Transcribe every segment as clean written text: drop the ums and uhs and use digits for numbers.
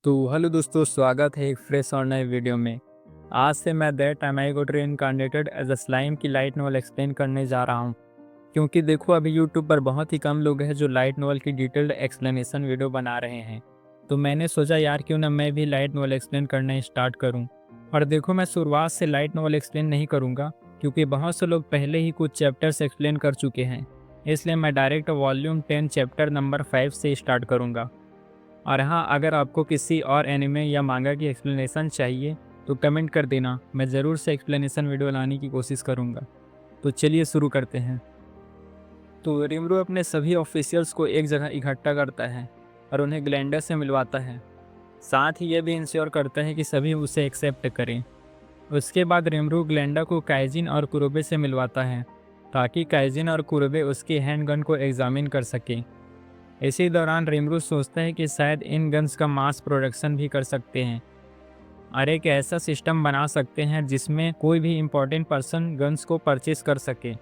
तो हेलो दोस्तों, स्वागत है एक फ्रेश और नए वीडियो में। आज से मैं that time I got reincarnated as a slime की लाइट नॉवल एक्सप्लेन करने जा रहा हूँ। क्योंकि देखो, अभी यूट्यूब पर बहुत ही कम लोग हैं जो लाइट नॉवल की डिटेल्ड एक्सप्लेनेशन वीडियो बना रहे हैं। तो मैंने सोचा यार क्यों ना मैं भी लाइट नॉवल एक्सप्लेन करना स्टार्ट करूँ। और देखो, मैं शुरुआत से लाइट नॉवल एक्सप्लेन नहीं करूँगा क्योंकि बहुत से लोग पहले ही कुछ चैप्टर्स एक्सप्लेन कर चुके हैं। इसलिए मैं डायरेक्ट वॉल्यूम 10 चैप्टर नंबर 5 से स्टार्ट करूँगा। और हाँ, अगर आपको किसी और एनिमे या मांगा की एक्सप्लेनेशन चाहिए तो कमेंट कर देना, मैं ज़रूर से एक्सप्लेनेशन वीडियो लाने की कोशिश करूँगा। तो चलिए शुरू करते हैं। तो रिमरू अपने सभी ऑफिशियल्स को एक जगह इकट्ठा करता है और उन्हें ग्लैंडर से मिलवाता है। साथ ही यह भी इंश्योर करता है कि सभी उसे एक्सेप्ट करें। उसके बाद रिमरू ग्लैंडा को काइजिन और कुरुबे से मिलवाता है ताकि काइजिन और कुरुबे उसकी हैंडगन को एग्जामिन कर सकें। इसी दौरान रिमरू सोचता है कि शायद इन गन्स का मास प्रोडक्शन भी कर सकते हैं और एक ऐसा सिस्टम बना सकते हैं जिसमें कोई भी इम्पोर्टेंट पर्सन गन्स को परचेज कर सके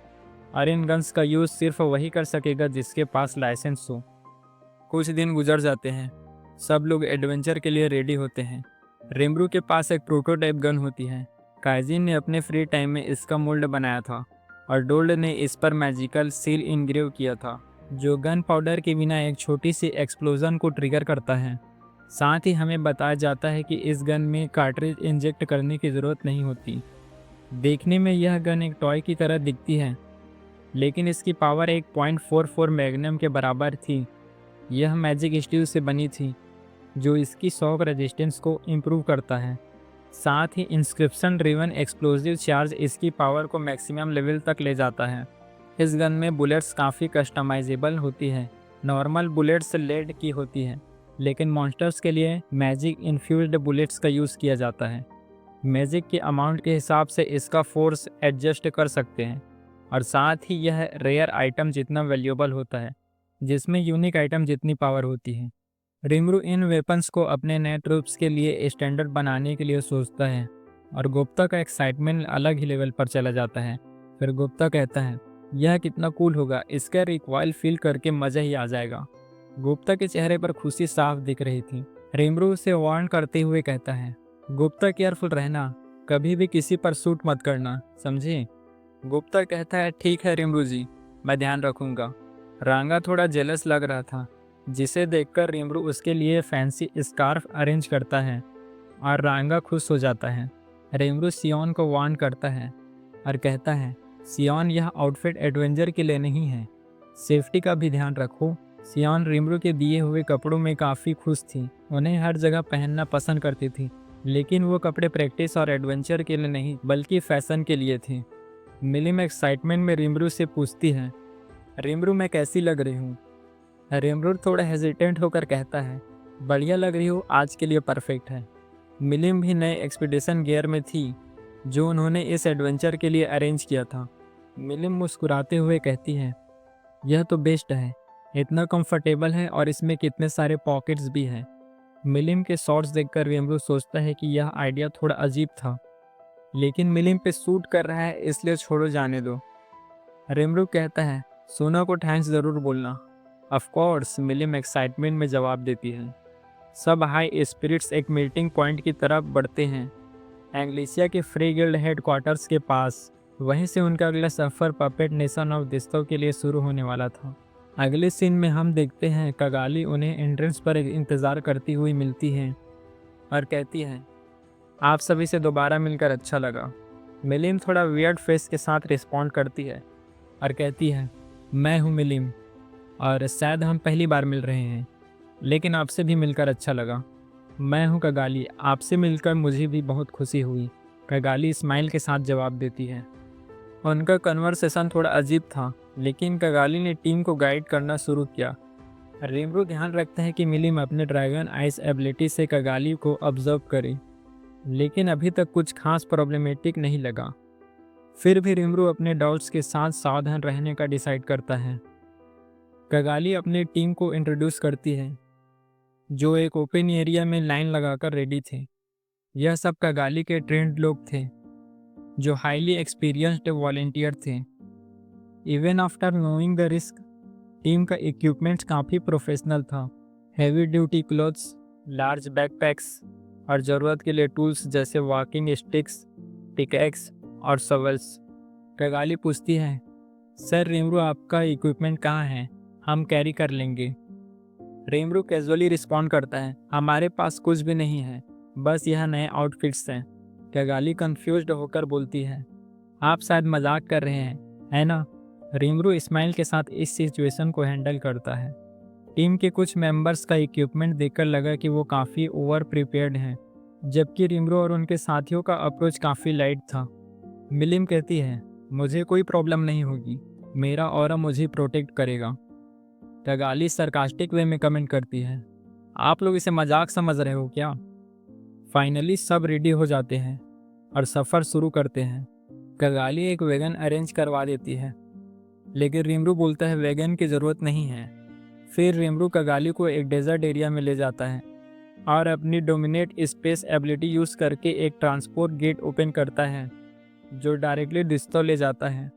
और इन गन्स का यूज़ सिर्फ वही कर सकेगा जिसके पास लाइसेंस हो। कुछ दिन गुजर जाते हैं, सब लोग एडवेंचर के लिए रेडी होते हैं। रिमरू के पास एक प्रोटोटाइप गन होती है। काइजिन ने अपने फ्री टाइम में इसका मोल्ड बनाया था और डोल्ड ने इस पर मैजिकल सील इनग्रेव किया था जो गन पाउडर के बिना एक छोटी सी एक्सप्लोजन को ट्रिगर करता है। साथ ही हमें बताया जाता है कि इस गन में कार्ट्रिज इंजेक्ट करने की ज़रूरत नहीं होती। देखने में यह गन एक टॉय की तरह दिखती है, लेकिन इसकी पावर एक 0.44 मैग्नम के बराबर थी। यह मैजिक स्टील से बनी थी जो इसकी शॉक रेजिस्टेंस को इम्प्रूव करता है। साथ ही इंस्क्रिप्शन ड्रिवन एक्सप्लोजिव चार्ज इसकी पावर को मैक्सिमम लेवल तक ले जाता है। इस गन में बुलेट्स काफ़ी कस्टमाइजेबल होती है। नॉर्मल बुलेट्स लेड की होती है, लेकिन मॉन्स्टर्स के लिए मैजिक इन्फ्यूज्ड बुलेट्स का यूज़ किया जाता है। मैजिक के अमाउंट के हिसाब से इसका फोर्स एडजस्ट कर सकते हैं और साथ ही यह रेयर आइटम जितना वैल्यूएबल होता है, जिसमें यूनिक आइटम जितनी पावर होती है। रिमरू इन वेपन्स को अपने नए ट्रूप्स के लिए स्टैंडर्ड बनाने के लिए सोचता है और गुप्ता का एक्साइटमेंट अलग ही लेवल पर चला जाता है। फिर गुप्ता कहता है, यह कितना कूल होगा, इसका रिकॉइल फील करके मज़ा ही आ जाएगा। गुप्ता के चेहरे पर खुशी साफ दिख रही थी। रिमरू उसे वार्न करते हुए कहता है, गुप्ता केयरफुल रहना, कभी भी किसी पर शूट मत करना, समझे? गुप्ता कहता है, ठीक है रिमरू जी, मैं ध्यान रखूंगा। रांगा थोड़ा जेलस लग रहा था, जिसे देखकर रिमरू उसके लिए फैंसी स्कार्फ अरेंज करता है और रांगा खुश हो जाता है। रिमरू सियोन को वार्न करता है और कहता है, सियोन यह आउटफिट एडवेंचर के लिए नहीं है, सेफ्टी का भी ध्यान रखो। सियोन रिमरू के दिए हुए कपड़ों में काफ़ी खुश थी। उन्हें हर जगह पहनना पसंद करती थी, लेकिन वो कपड़े प्रैक्टिस और एडवेंचर के लिए नहीं बल्कि फैशन के लिए थे। मिलिम एक्साइटमेंट में रिमरू से पूछती है, रिमरू मैं कैसी लग रही हूँ? रिमरू थोड़ा हेजिटेंट होकर कहता है, बढ़िया लग रही हो, आज के लिए परफेक्ट है। मिलिम भी नए एक्सपीडिशन गियर में थी जो उन्होंने इस एडवेंचर के लिए अरेंज किया था। मिलिम मुस्कुराते हुए कहती है, यह तो बेस्ट है, इतना कंफर्टेबल है और इसमें कितने सारे पॉकेट्स भी हैं। मिलिम के शॉर्ट्स देखकर रिमरू सोचता है कि यह आइडिया थोड़ा अजीब था, लेकिन मिलिम पे सूट कर रहा है इसलिए छोड़ो, जाने दो। रिमरू कहता है, सोना को थैंक्स ज़रूर बोलना। ऑफ कोर्स, मिलिम एक्साइटमेंट में जवाब देती है। सब हाई स्पिरिट्स एक मीटिंग पॉइंट की तरफ बढ़ते हैं, एंग्लिसिया के फ्री गिल्ड हेडक्वार्टर्स के पास। वहीं से उनका अगला सफ़र पपेट नेशन ऑफ दिस्तों के लिए शुरू होने वाला था। अगले सीन में हम देखते हैं कगाली उन्हें एंट्रेंस पर इंतज़ार करती हुई मिलती है और कहती है, आप सभी से दोबारा मिलकर अच्छा लगा। मिलिम थोड़ा वियर्ड फेस के साथ रिस्पॉन्ड करती है और कहती है, मैं हूँ मिलिम और शायद हम पहली बार मिल रहे हैं, लेकिन आपसे भी मिलकर अच्छा लगा। मैं हूँ कगाली, आपसे मिलकर मुझे भी बहुत खुशी हुई। कगाली स्माइल के साथ जवाब देती है। उनका कन्वर्सेशन थोड़ा अजीब था, लेकिन कगाली ने टीम को गाइड करना शुरू किया। रिमरू ध्यान रखता है कि मिलिम अपने ड्रैगन आइस एबिलिटी से कगाली को ऑब्जर्व करे, लेकिन अभी तक कुछ खास प्रॉब्लमेटिक नहीं लगा। फिर भी रिमरू अपने डाउट्स के साथ सावधान रहने का डिसाइड करता है। कगाली अपनी टीम को इंट्रोड्यूस करती है, जो एक ओपन एरिया में लाइन लगाकर रेडी थे। यह सब कगाली के ट्रेंड लोग थे, जो हाईली एक्सपीरियंस्ड वॉलेंटियर थे। Even after knowing the risk, team का इक्विपमेंट्स काफ़ी प्रोफेशनल था। Heavy duty clothes, large backpacks और ज़रूरत के लिए टूल्स जैसे वॉकिंग स्टिक्स, पिकैक्स और शॉवेल्स। कगाली पूछती है, सर रिमरू आपका इक्विपमेंट कहाँ है? हम कैरी कर लेंगे। रिमरू कैजुअली रिस्पॉन्ड करता है, हमारे पास कुछ भी नहीं है, बस यह नए आउटफिट्स हैं। कगाली कंफ्यूज्ड होकर बोलती है, आप शायद मजाक कर रहे हैं, है ना? रिमरू स्माइल के साथ इस सिचुएशन को हैंडल करता है। टीम के कुछ मेंबर्स का इक्विपमेंट देखकर लगा कि वो काफ़ी ओवर प्रिपेयर्ड हैं, जबकि रिमरू और उनके साथियों का अप्रोच काफ़ी लाइट था। मिलिम कहती है, मुझे कोई प्रॉब्लम नहीं होगी, मेरा ऑरा मुझे प्रोटेक्ट करेगा। कगाली सरकास्टिक वे में कमेंट करती है, आप लोग इसे मजाक समझ रहे हो क्या? फाइनली सब रेडी हो जाते हैं और सफ़र शुरू करते हैं। कगाली एक वैगन अरेंज करवा देती है, लेकिन रिमरू बोलता है वैगन की ज़रूरत नहीं है। फिर रिमरू कगाली को एक डेजर्ट एरिया में ले जाता है और अपनी डोमिनेट स्पेस एबिलिटी यूज़ करके एक ट्रांसपोर्ट गेट ओपन करता है जो डायरेक्टली डिस्टो ले जाता है।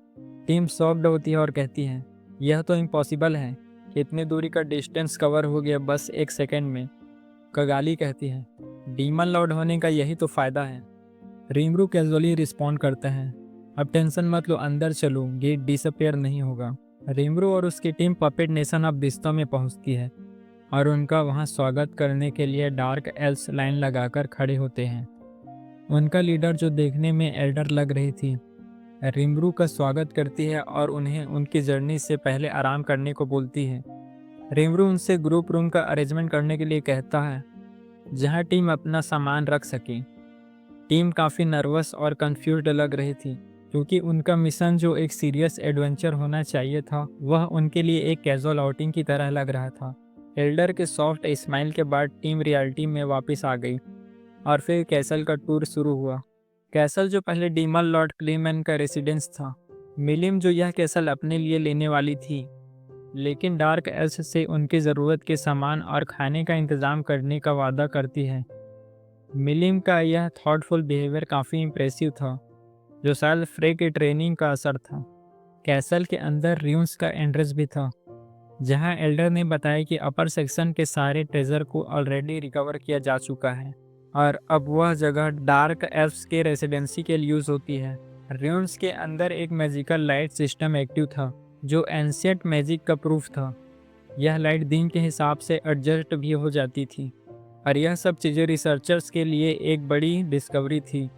टीम शॉक्ड होती है और कहती है, यह तो इम्पॉसिबल है, इतनी दूरी का डिस्टेंस कवर हो गया बस एक सेकेंड में। कगाली कहती है, डीमन लॉर्ड होने का यही तो फ़ायदा है। रिमरू कैजुअली रिस्पॉन्ड करता है, अब टेंशन मत लो, अंदर चलो, गेट डिसअपेयर नहीं होगा। रिमरू और उसकी टीम पपेट नेशन ऑफ बिस्तो में पहुंचती है और उनका वहां स्वागत करने के लिए डार्क एल्स लाइन लगाकर खड़े होते हैं। उनका लीडर, जो देखने में एल्डर लग रही थी, रिमरू का स्वागत करती है और उन्हें उनकी जर्नी से पहले आराम करने को बोलती है। रिमरू उनसे ग्रुप रूम का अरेंजमेंट करने के लिए कहता है जहां टीम अपना सामान रख सके। टीम काफ़ी नर्वस और कंफ्यूज्ड लग रही थी क्योंकि उनका मिशन, जो एक सीरियस एडवेंचर होना चाहिए था, वह उनके लिए एक कैजुअल आउटिंग की तरह लग रहा था। एल्डर के सॉफ्ट स्माइल के बाद टीम रियलिटी में वापस आ गई और फिर कैसल का टूर शुरू हुआ। कैसल जो पहले डीमन लॉर्ड क्लेमन का रेसिडेंस था। मिलिम जो यह कैसल अपने लिए लेने वाली थी, लेकिन डार्क एल्स से उनकी ज़रूरत के सामान और खाने का इंतज़ाम करने का वादा करती है। मिलिम का यह थॉटफुल बिहेवियर काफ़ी इम्प्रेसिव था, जो शायद फ्रे की ट्रेनिंग का असर था। कैसल के अंदर र्यून्स का एंट्रेंस भी था, जहां एल्डर ने बताया कि अपर सेक्शन के सारे ट्रेजर को ऑलरेडी रिकवर किया जा चुका है और अब वह जगह डार्क एल्फ्स के रेसिडेंसी के लिए यूज़ होती है। र्यून्स के अंदर एक मैजिकल लाइट सिस्टम एक्टिव था, जो एंशिएंट मैजिक का प्रूफ था। यह लाइट दिन के हिसाब से एडजस्ट भी हो जाती थी और यह सब चीज़ें रिसर्चर्स के लिए एक बड़ी डिस्कवरी थी।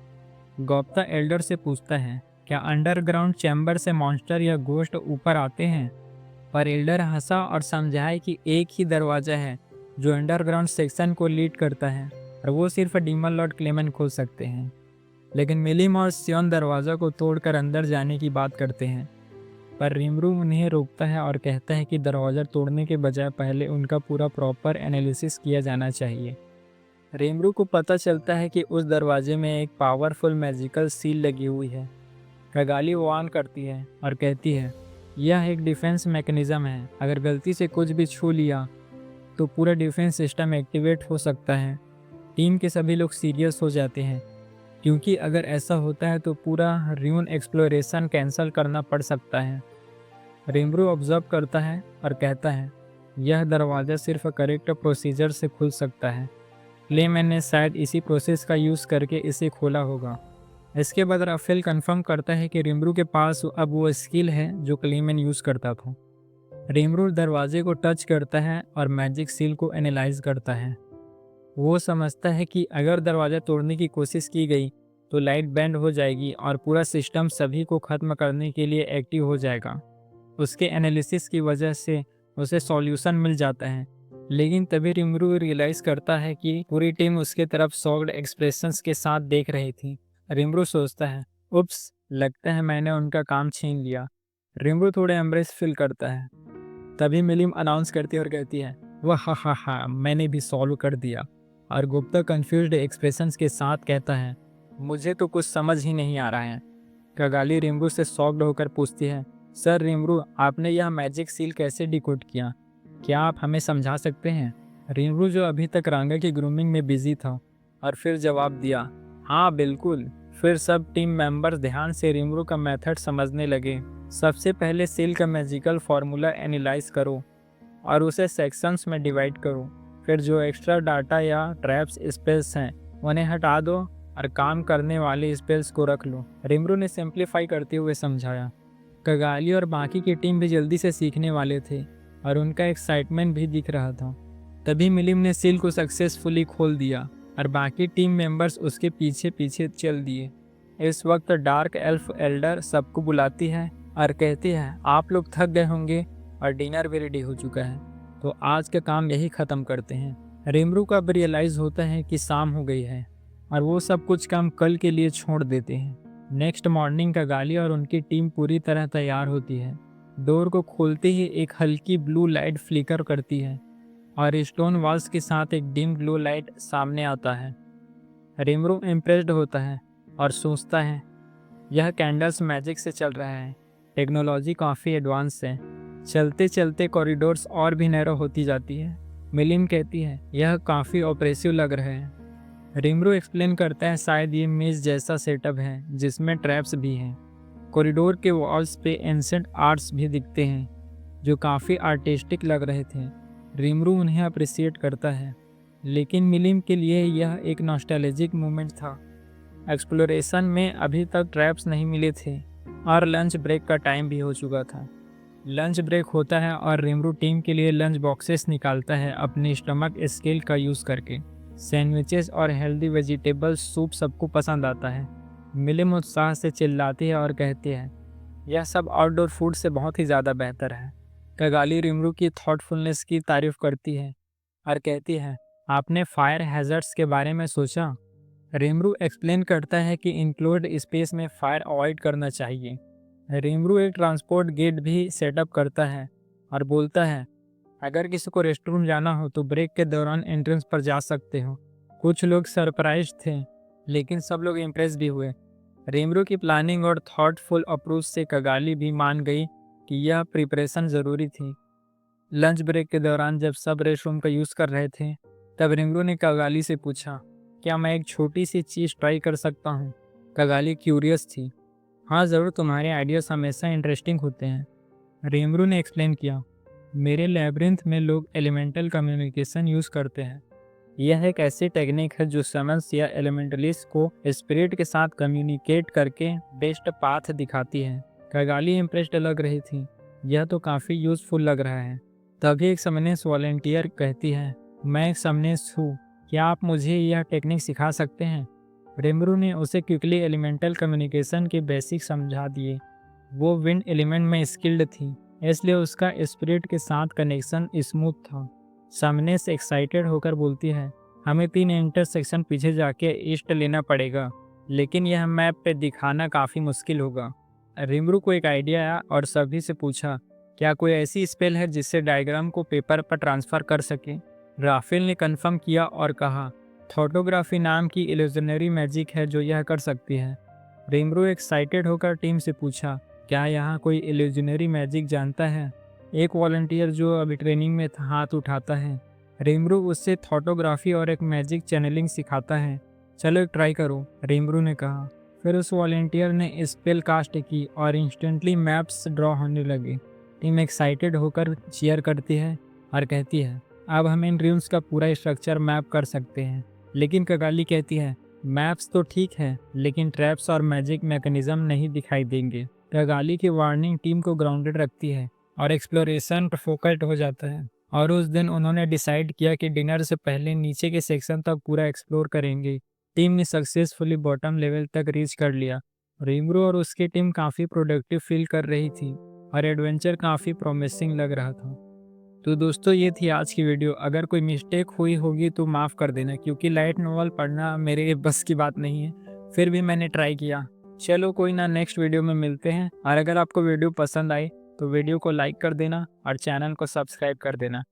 गौप्ता एल्डर से पूछता है, क्या अंडरग्राउंड चैम्बर से मॉन्स्टर या गोस्ट ऊपर आते हैं? पर एल्डर हंसा और समझाया कि एक ही दरवाज़ा है जो अंडरग्राउंड सेक्शन को लीड करता है और वो सिर्फ डीमन लॉर्ड क्लेमन खोल सकते हैं। लेकिन मिलिम और सियोन दरवाज़ा को तोड़कर अंदर जाने की बात करते हैं, पर रिमरू उन्हें रोकता है और कहता है कि दरवाज़ा तोड़ने के बजाय पहले उनका पूरा प्रॉपर एनालिसिस किया जाना चाहिए। रिमरू को पता चलता है कि उस दरवाजे में एक पावरफुल मैजिकल सील लगी हुई है। कगाली वार्न करती है और कहती है, यह एक डिफेंस मैकेनिज़्म है, अगर गलती से कुछ भी छू लिया तो पूरा डिफेंस सिस्टम एक्टिवेट हो सकता है। टीम के सभी लोग सीरियस हो जाते हैं क्योंकि अगर ऐसा होता है तो पूरा र्यून एक्सप्लोरेशन कैंसिल करना पड़ सकता है। रिमरू ऑब्जर्व करता है और कहता है, यह दरवाज़ा सिर्फ करेक्ट प्रोसीजर से खुल सकता है। क्लेमैन ने शायद इसी प्रोसेस का यूज़ करके इसे खोला होगा। इसके बाद राफेल कंफर्म करता है कि रिमरू के पास अब वो स्किल है जो क्लेमैन यूज़ करता था। रिमरू दरवाजे को टच करता है और मैजिक सील को एनालाइज करता है। वो समझता है कि अगर दरवाज़ा तोड़ने की कोशिश की गई तो लाइट बैंड हो जाएगी और पूरा सिस्टम सभी को ख़त्म करने के लिए एक्टिव हो जाएगा। उसके एनालिसिस की वजह से उसे सॉल्यूशन मिल जाता है, लेकिन तभी रिमरू रियलाइज़ करता है कि पूरी टीम उसके तरफ शॉक्ड एक्सप्रेशंस के साथ देख रही थी। रिमरू सोचता है, उप्स, लगता है मैंने उनका काम छीन लिया। रिमरू थोड़े एम्ब्रेस फील करता है। तभी मिलिम अनाउंस करती है और कहती है, वाह हा हा, मैंने भी सॉल्व कर दिया। और गुप्ता कंफ्यूज्ड एक्सप्रेशंस के साथ कहता है, मुझे तो कुछ समझ ही नहीं आ रहा है। कगाली रिमरू से शॉक्ड होकर पूछती है, सर रिमरू, आपने यह मैजिक सील कैसे डिकोड किया? क्या आप हमें समझा सकते हैं? रिमरू, जो अभी तक रांगा की ग्रूमिंग में बिजी था, और फिर जवाब दिया, हाँ बिल्कुल। फिर सब टीम मेंबर्स ध्यान से रिमरू का मेथड समझने लगे। सबसे पहले सील का मैजिकल फार्मूला एनालाइज करो और उसे सेक्शंस में डिवाइड करो। फिर जो एक्स्ट्रा डाटा या ट्रैप्स स्पेल्स हैं उन्हें हटा दो और काम करने वाले स्पेल्स को रख लो। रिमरू ने सिंप्लीफाई करते हुए समझाया। कगाली और बाकी की टीम भी जल्दी से सीखने वाले थे और उनका एक्साइटमेंट भी दिख रहा था। तभी मिलिम ने सील को सक्सेसफुली खोल दिया और बाकी टीम मेंबर्स उसके पीछे पीछे चल दिए। इस वक्त डार्क एल्फ एल्डर सबको बुलाती है और कहती है, आप लोग थक गए होंगे और डिनर भी रेडी हो चुका है, तो आज का काम यही ख़त्म करते हैं। रिमरू का अब रियलाइज़ होता है कि शाम हो गई है और वो सब कुछ काम कल के लिए छोड़ देते हैं। नेक्स्ट मॉर्निंग कगाली और उनकी टीम पूरी तरह तैयार होती है। डोर को खोलते ही एक हल्की ब्लू लाइट फ्लिकर करती है और स्टोन वॉल्स के साथ एक डिम ब्लू लाइट सामने आता है। रिमरू इम्प्रेस्ड होता है और सोचता है, यह कैंडल्स मैजिक से चल रहा है। टेक्नोलॉजी काफ़ी एडवांस है। चलते चलते कॉरिडोर्स और भी नैरो होती जाती है। मिलिम कहती है, यह काफ़ी ऑपरेसिव लग रहा है। रिमरू एक्सप्लेन करता है, शायद ये मेज जैसा सेटअप है जिसमें ट्रैप्स भी हैं। कॉरिडोर के वॉल्स पे एंसेंट आर्ट्स भी दिखते हैं जो काफ़ी आर्टिस्टिक लग रहे थे। रिमरू उन्हें अप्रिसिएट करता है, लेकिन मिलिम के लिए यह एक नॉस्टैल्जिक मोमेंट था। एक्सप्लोरेशन में अभी तक ट्रैप्स नहीं मिले थे और लंच ब्रेक का टाइम भी हो चुका था। लंच ब्रेक होता है और रिमरू टीम के लिए लंच बॉक्सेस निकालता है अपने स्टमक स्केल का यूज़ करके। सैंडविचेस और हेल्दी वेजिटेबल सूप सबको पसंद आता है। मिलिम उत्साह से चिल्लाती है और कहती है, यह सब आउटडोर फूड से बहुत ही ज़्यादा बेहतर है। कगाली रिमरू की थॉटफुलनेस की तारीफ करती है और कहती है, आपने फायर हैजर्ड्स के बारे में सोचा? रिमरू एक्सप्लेन करता है कि इंक्लोड स्पेस में फायर अवॉइड करना चाहिए। रिमरू एक ट्रांसपोर्ट गेट भी सेटअप करता है और बोलता है, अगर किसी को रेस्टरूम जाना हो तो ब्रेक के दौरान एंट्रेंस पर जा सकते हो। कुछ लोग सरप्राइज थे, लेकिन सब लोग इम्प्रेस भी हुए। रिमरू की प्लानिंग और थॉटफुल अप्रोच से कगाली भी मान गई कि यह प्रिपरेशन ज़रूरी थी। लंच ब्रेक के दौरान जब सब रेस्टरूम का यूज़ कर रहे थे, तब रिमरू ने कगाली से पूछा, क्या मैं एक छोटी सी चीज़ ट्राई कर सकता हूँ? कगाली क्यूरियस थी। हाँ ज़रूर, तुम्हारे आइडियाज़ हमेशा इंटरेस्टिंग होते हैं। रिमरू ने एक्सप्लेन किया, मेरे लैब्रिंथ में लोग एलिमेंटल कम्युनिकेशन यूज़ करते हैं। यह एक ऐसी टेक्निक है जो समन्स या एलिमेंटलिस्ट को स्पिरिट के साथ कम्युनिकेट करके बेस्ट पाथ दिखाती है। कगाली इम्प्रेस्ड लग रही थी, यह तो काफ़ी यूज़फुल लग रहा है। तभी एक समनेस वॉलंटियर कहती है, मैं एक समनेस हूँ, क्या आप मुझे यह टेक्निक सिखा सकते हैं? रिमरू ने उसे क्विकली एलिमेंटल कम्युनिकेशन के बेसिक समझा दिए। वो विंड एलिमेंट में स्किल्ड थी, इसलिए उसका स्पिरिट के साथ कनेक्शन स्मूथ था। समनेस एक्साइटेड होकर बोलती है, हमें 3 इंटरसेक्शन पीछे जाके ईस्ट लेना पड़ेगा, लेकिन यह मैप पे दिखाना काफ़ी मुश्किल होगा। रिमरू को एक आइडिया आया और सभी से पूछा, क्या कोई ऐसी स्पेल है जिससे डायग्राम को पेपर पर ट्रांसफ़र कर सके? राफेल ने कंफर्म किया और कहा, थोटोग्राफी नाम की इल्यूजनरी मैजिक है जो यह कर सकती है। रिमरू एक्साइटेड होकर टीम से पूछा, क्या यहाँ कोई इल्यूजनरी मैजिक जानता है? एक वॉलंटियर जो अभी ट्रेनिंग में था हाथ उठाता है। रिमरू उससे थोटोग्राफी और एक मैजिक चैनलिंग सिखाता है। चलो एक ट्राई करो, रिमरू ने कहा। फिर उस वॉलंटियर ने स्पेल कास्ट की और इंस्टेंटली मैप्स ड्रॉ होने लगे। टीम एक्साइटेड होकर चीयर करती है और कहती है, अब हम इन ड्रीम्स का पूरा स्ट्रक्चर मैप कर सकते हैं। लेकिन कगाली कहती है, मैप्स तो ठीक है, लेकिन ट्रैप्स और मैजिक मैकेनिज्म नहीं दिखाई देंगे। कगाली की वार्निंग टीम को ग्राउंडेड रखती है और एक्सप्लोरेशन पर फोकस्ड हो जाता है। और उस दिन उन्होंने डिसाइड किया कि डिनर से पहले नीचे के सेक्शन तक पूरा एक्सप्लोर करेंगे। टीम ने सक्सेसफुली बॉटम लेवल तक रीच कर लिया। रिमरू और उसकी टीम काफ़ी प्रोडक्टिव फील कर रही थी और एडवेंचर काफ़ी प्रॉमिसिंग लग रहा था। तो दोस्तों, ये थी आज की वीडियो। अगर कोई मिस्टेक हुई होगी तो माफ़ कर देना, क्योंकि लाइट नॉवल पढ़ना मेरे बस की बात नहीं है, फिर भी मैंने ट्राई किया। चलो कोई ना, नेक्स्ट वीडियो में मिलते हैं। और अगर आपको वीडियो पसंद आई तो वीडियो को लाइक कर देना और चैनल को सब्सक्राइब कर देना।